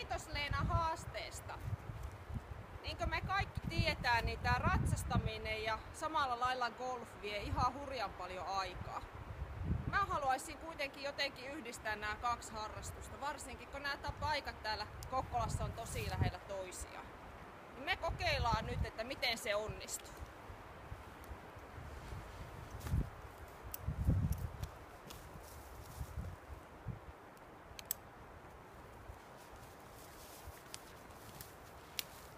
Kiitos Leena haasteesta. Niin kuin me kaikki tiedetään, niin tää ratsastaminen ja samalla lailla golf vie ihan hurjan paljon aikaa. Mä haluaisin kuitenkin jotenkin yhdistää nämä kaksi harrastusta, varsinkin kun nämä paikat täällä Kokkolassa on tosi lähellä toisiaan. Niin me kokeillaan nyt, että miten se onnistuu.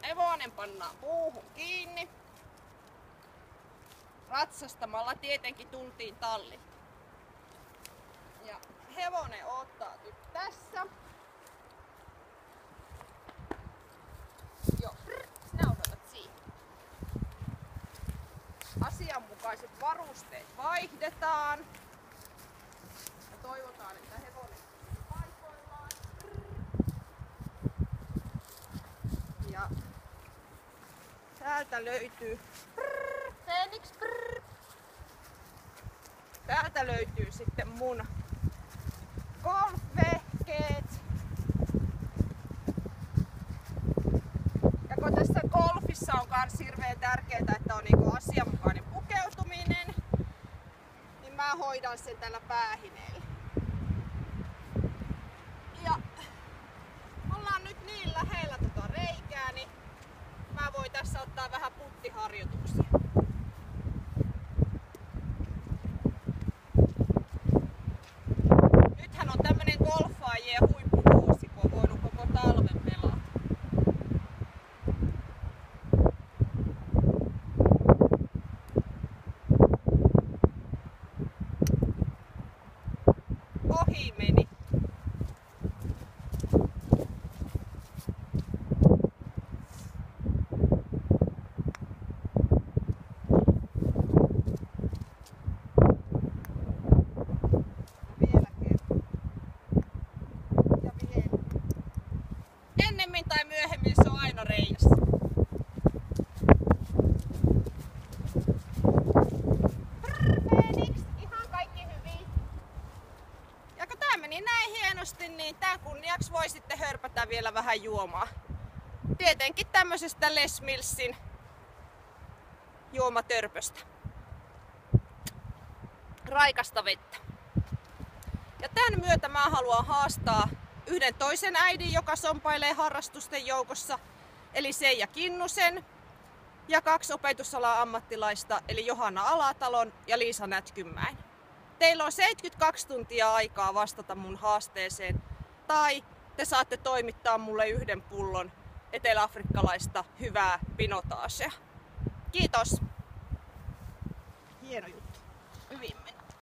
Hevonen pannaan puuhun kiinni. Ratsastamalla tietenkin tultiin tallille. Ja hevonen ottaa nyt tässä. Joo, sinä odotat siinä. Asianmukaiset varusteet vaihdetaan. Ja toivotaan, että hevonen on paikoillaan. Ja täältä löytyy Fenix. Täältä löytyy sitten mun golfvehkeet. Ja kun tässä golfissa on kans hirveän tärkeää, että on niinku asianmukainen pukeutuminen, niin mä hoidan sen tällä päähineellä. Ja ollaan nyt niin lähellä tota reikää, niin mä voin tässä ottaa vähän puttiharjoituksia. Nythän on tämmönen golfaajien huippuvuosi, kun on voinut koko talven pelata. Ohi meni. Ennemmin tai myöhemmin se on aina reiässä. Fenix, ihan kaikki hyvin. Ja kun tää meni näin hienosti, niin tän kunniaksi voi sitten hörpätä vielä vähän juomaa. Tietenkin tämmöisestä Les Millsin juomatörpöstä. Raikasta vettä. Ja tän myötä mä haluan haastaa yhden toisen äidin, joka sompailee harrastusten joukossa, eli Seija Kinnusen, ja 2 opetusalan ammattilaista, eli Johanna Alatalon ja Liisa Nätkynmäen. Teillä on 72 tuntia aikaa vastata mun haasteeseen, tai te saatte toimittaa mulle 1 pullon eteläafrikkalaista hyvää pinotagea. Kiitos! Hieno juttu.